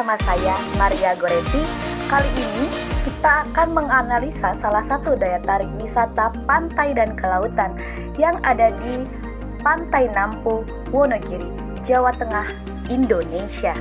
bersama saya, Maria Goretti. Kali ini kita akan menganalisa salah satu daya tarik wisata pantai dan kelautan yang ada di Pantai Nampu, Wonogiri, Jawa Tengah, Indonesia.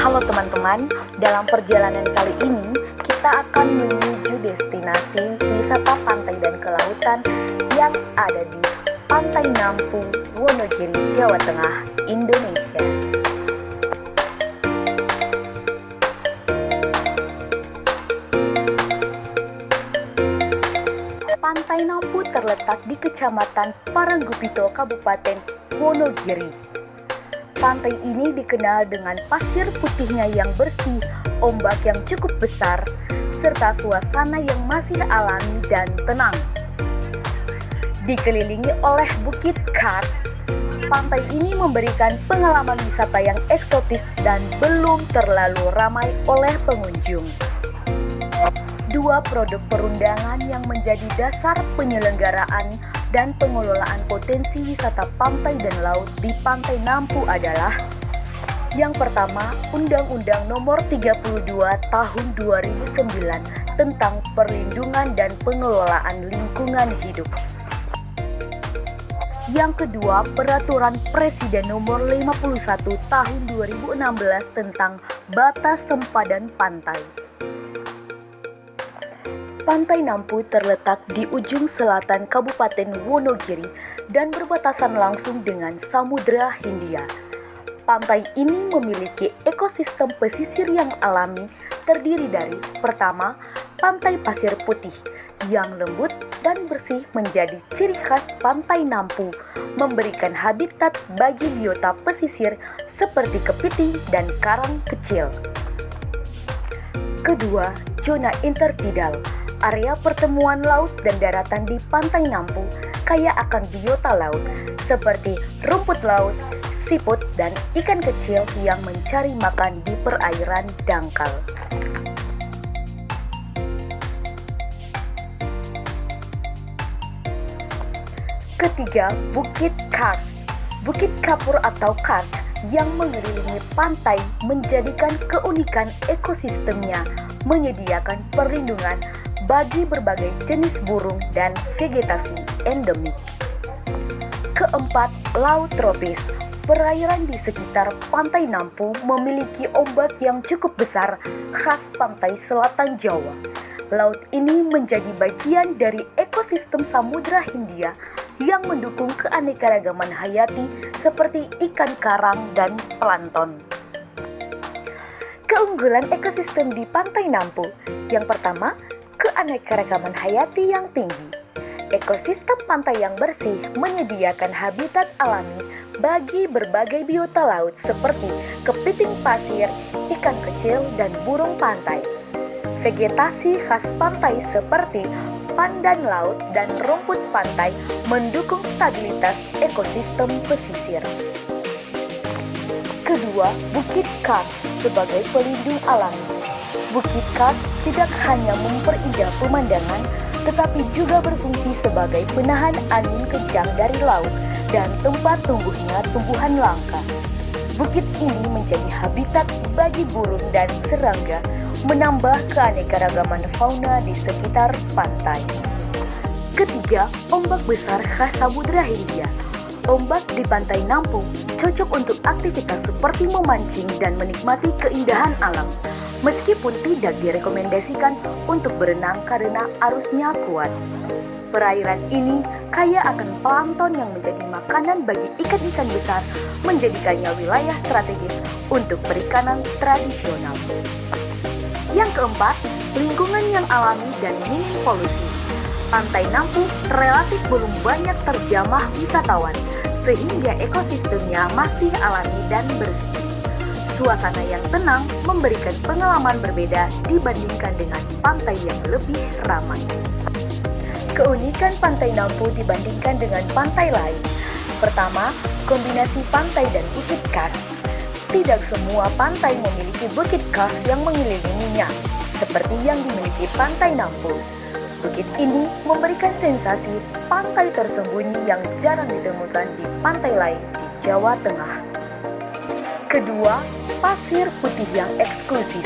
Halo teman-teman, dalam perjalanan kali ini kita akan menuju destinasi wisata pantai dan kelautan yang ada di Pantai Nampu, Wonogiri, Jawa Tengah, Indonesia. Pantai Nampu terletak di Kecamatan Paranggupito, Kabupaten Wonogiri. Pantai ini dikenal dengan pasir putihnya yang bersih, ombak yang cukup besar, serta suasana yang masih alami dan tenang. Dikelilingi oleh Bukit Kars, pantai ini memberikan pengalaman wisata yang eksotis dan belum terlalu ramai oleh pengunjung. Dua produk perundangan yang menjadi dasar penyelenggaraan dan pengelolaan potensi wisata pantai dan laut di Pantai Nampu adalah: yang pertama, Undang-Undang Nomor 32 Tahun 2009 tentang Perlindungan dan Pengelolaan Lingkungan Hidup. Yang kedua, Peraturan Presiden Nomor 51 Tahun 2016 tentang Batas Sempadan Pantai. Pantai Nampu terletak di ujung selatan Kabupaten Wonogiri dan berbatasan langsung dengan Samudra Hindia. Pantai ini memiliki ekosistem pesisir yang alami terdiri dari: pertama, pantai pasir putih yang lembut dan bersih menjadi ciri khas Pantai Nampu, memberikan habitat bagi biota pesisir seperti kepiting dan karang kecil. Kedua, zona intertidal, area pertemuan laut dan daratan di Pantai Nampu kaya akan biota laut seperti rumput laut, siput, dan ikan kecil yang mencari makan di perairan dangkal. Ketiga, Bukit Kars. Bukit kapur atau kars yang mengelilingi pantai menjadikan keunikan ekosistemnya, menyediakan perlindungan bagi berbagai jenis burung dan vegetasi endemik. Keempat, laut tropis. Perairan di sekitar Pantai Nampu memiliki ombak yang cukup besar khas pantai selatan Jawa. Laut ini menjadi bagian dari ekosistem Samudra Hindia yang mendukung keanekaragaman hayati seperti ikan karang dan plankton. Keunggulan ekosistem di Pantai Nampu. Yang pertama, keanekaragaman hayati yang tinggi. Ekosistem pantai yang bersih menyediakan habitat alami bagi berbagai biota laut seperti kepiting pasir, ikan kecil, dan burung pantai. Vegetasi khas pantai seperti pandan laut dan rumput pantai mendukung stabilitas ekosistem pesisir. Kedua, Bukit Kars sebagai pelindung alami. Bukit Kars tidak hanya memperindah pemandangan, tetapi juga berfungsi sebagai penahan angin kencang dari laut dan tempat tumbuhnya tumbuhan langka. Bukit ini menjadi habitat bagi burung dan serangga, menambah keanekaragaman fauna di sekitar pantai. Ketiga, ombak besar khas Samudra Hindia. Ombak di Pantai Nampu cocok untuk aktivitas seperti memancing dan menikmati keindahan alam, meskipun tidak direkomendasikan untuk berenang karena arusnya kuat. Perairan ini kaya akan plankton yang menjadi makanan bagi ikan-ikan besar, menjadikannya wilayah strategis untuk perikanan tradisional. Yang keempat, lingkungan yang alami dan minim polusi. Pantai Nampu relatif belum banyak terjamah wisatawan, sehingga ekosistemnya masih alami dan bersih. Suasana yang tenang memberikan pengalaman berbeda dibandingkan dengan pantai yang lebih ramai. Keunikan Pantai Nampu dibandingkan dengan pantai lain. Pertama, kombinasi pantai dan bukit kars. Tidak semua pantai memiliki bukit kars yang mengelilinginya, seperti yang dimiliki Pantai Nampu. Bukit ini memberikan sensasi pantai tersembunyi yang jarang ditemukan di pantai lain di Jawa Tengah. Kedua, pasir putih yang eksklusif.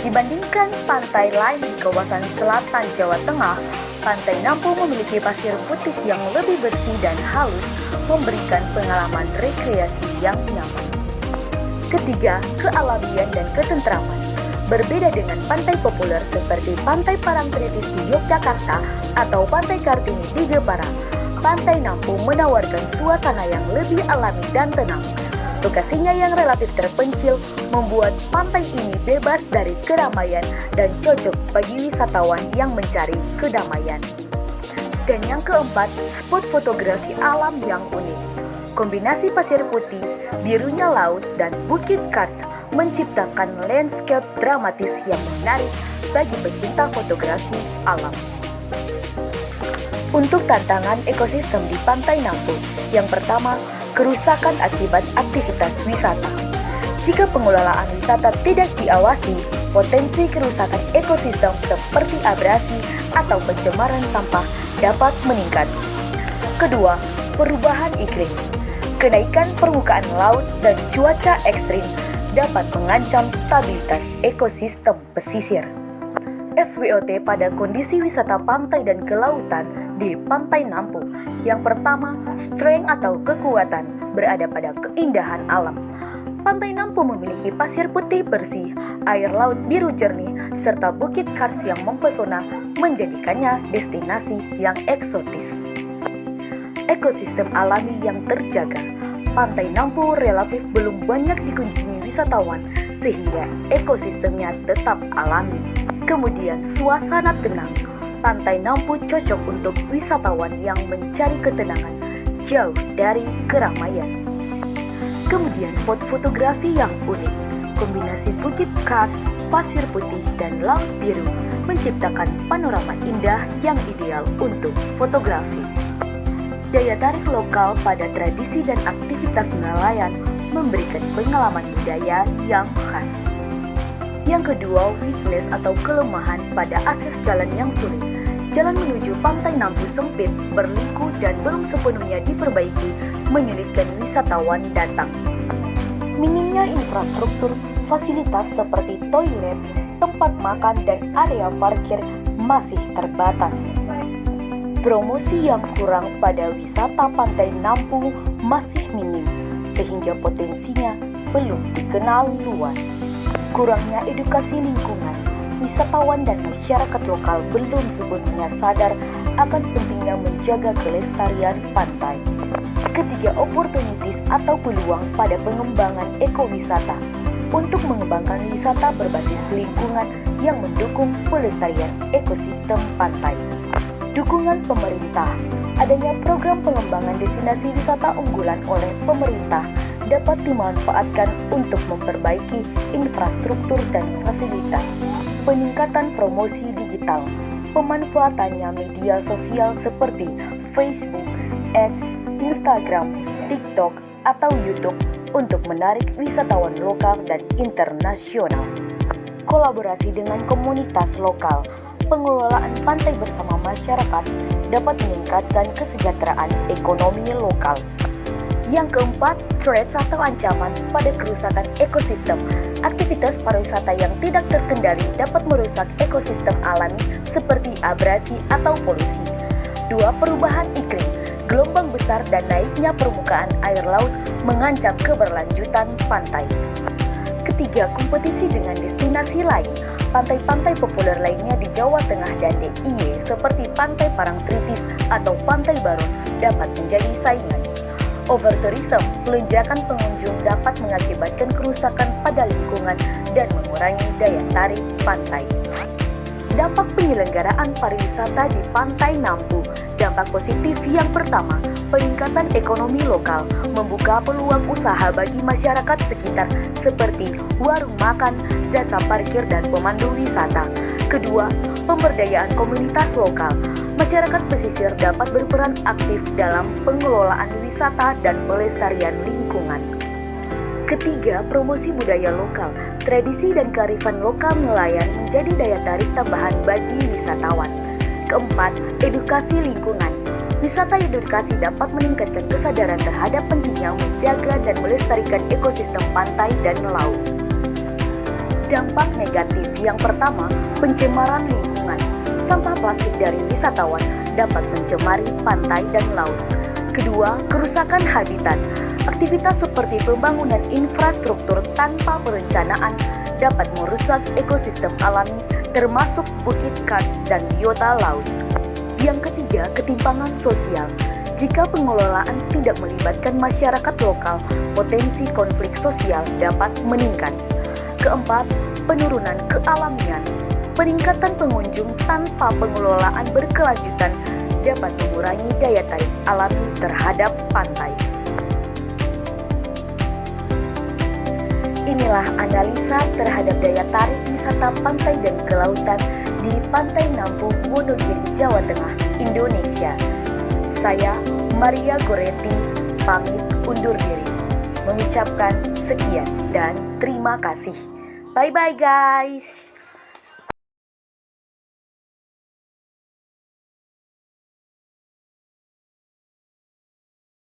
Dibandingkan pantai lain di kawasan selatan Jawa Tengah, Pantai Nampu memiliki pasir putih yang lebih bersih dan halus, memberikan pengalaman rekreasi yang nyaman. Ketiga, kealamian dan ketentraman. Berbeda dengan pantai populer seperti Pantai Parangtritis di Yogyakarta atau Pantai Kartini di Jepara, Pantai Nampu menawarkan suasana yang lebih alami dan tenang. Lokasinya yang relatif terpencil membuat pantai ini bebas dari keramaian dan cocok bagi wisatawan yang mencari kedamaian. Dan yang keempat, spot fotografi alam yang unik. Kombinasi pasir putih, birunya laut, dan bukit kars menciptakan landscape dramatis yang menarik bagi pecinta fotografi alam. Untuk tantangan ekosistem di Pantai Nampu, yang pertama, kerusakan akibat aktivitas wisata. Jika pengelolaan wisata tidak diawasi, potensi kerusakan ekosistem seperti abrasi atau pencemaran sampah dapat meningkat. Kedua, perubahan iklim. Kenaikan permukaan laut dan cuaca ekstrim dapat mengancam stabilitas ekosistem pesisir. SWOT pada kondisi wisata pantai dan kelautan di Pantai Nampu. Yang pertama, strength atau kekuatan berada pada keindahan alam. Pantai Nampu memiliki pasir putih bersih, air laut biru jernih, serta bukit kars yang mempesona, menjadikannya destinasi yang eksotis. Ekosistem alami yang terjaga. Pantai Nampu relatif belum banyak dikunjungi wisatawan, sehingga ekosistemnya tetap alami. Kemudian suasana tenang. Pantai Nampu cocok untuk wisatawan yang mencari ketenangan, jauh dari keramaian. Kemudian spot fotografi yang unik. Kombinasi bukit kars, pasir putih, dan laut biru menciptakan panorama indah yang ideal untuk fotografi. Daya tarik lokal pada tradisi dan aktivitas nelayan memberikan pengalaman budaya yang khas. Yang kedua, weakness atau kelemahan pada akses jalan yang sulit. Jalan menuju Pantai Nampu sempit, berliku, dan belum sepenuhnya diperbaiki, menyulitkan wisatawan datang. Minimnya infrastruktur, fasilitas seperti toilet, tempat makan, dan area parkir masih terbatas. Promosi yang kurang pada wisata Pantai Nampu masih minim, sehingga potensinya belum dikenal luas. Kurangnya edukasi lingkungan, wisatawan dan masyarakat lokal belum sepenuhnya sadar akan pentingnya menjaga kelestarian pantai. Ketiga, opportunities atau peluang pada pengembangan ekowisata untuk mengembangkan wisata berbasis lingkungan yang mendukung pelestarian ekosistem pantai. Dukungan pemerintah. Adanya program pengembangan destinasi wisata unggulan oleh pemerintah dapat dimanfaatkan untuk memperbaiki infrastruktur dan fasilitas. Peningkatan promosi digital. Pemanfaatannya media sosial seperti Facebook, X, Instagram, TikTok, atau YouTube untuk menarik wisatawan lokal dan internasional. Kolaborasi dengan komunitas lokal. Pengelolaan pantai bersama masyarakat dapat meningkatkan kesejahteraan ekonomi lokal. Yang keempat, threats atau ancaman pada kerusakan ekosistem. Aktivitas pariwisata yang tidak terkendali dapat merusak ekosistem alami seperti abrasi atau polusi. 2. Perubahan iklim. Gelombang besar dan naiknya permukaan air laut mengancam keberlanjutan pantai. Ketiga, kompetisi dengan destinasi lain. Pantai-pantai populer lainnya di Jawa Tengah dan DIY seperti Pantai Parangtritis atau Pantai Baron dapat menjadi saingan. Overtourism, lonjakan pengunjung dapat mengakibatkan kerusakan pada lingkungan dan mengurangi daya tarik pantai. Dampak penyelenggaraan pariwisata di Pantai Nampu. Dampak positif yang pertama, peningkatan ekonomi lokal, membuka peluang usaha bagi masyarakat sekitar seperti warung makan, jasa parkir, dan pemandu wisata. Kedua, pemberdayaan komunitas lokal. Masyarakat pesisir dapat berperan aktif dalam pengelolaan wisata dan pelestarian lingkungan. Ketiga, promosi budaya lokal. Tradisi dan kearifan lokal nelayan menjadi daya tarik tambahan bagi wisatawan. Keempat, edukasi lingkungan. Wisata edukasi dapat meningkatkan kesadaran terhadap pentingnya menjaga dan melestarikan ekosistem pantai dan laut. Dampak negatif yang pertama, pencemaran lingkungan. Sampah plastik dari wisatawan dapat mencemari pantai dan laut. Kedua, kerusakan habitat. Aktivitas seperti pembangunan infrastruktur tanpa perencanaan dapat merusak ekosistem alami termasuk bukit kars dan biota laut. Yang ketiga, ketimpangan sosial. Jika pengelolaan tidak melibatkan masyarakat lokal, potensi konflik sosial dapat meningkat. Keempat, penurunan kealamian. Peningkatan pengunjung tanpa pengelolaan berkelanjutan dapat mengurangi daya tarik alami terhadap pantai. Inilah analisa terhadap daya tarik wisata pantai dan kelautan di Pantai Nampu, Wonogiri, Jawa Tengah, Indonesia. Saya, Maria Goretti, pamit undur diri. Mengucapkan sekian dan terima kasih. Bye-bye guys!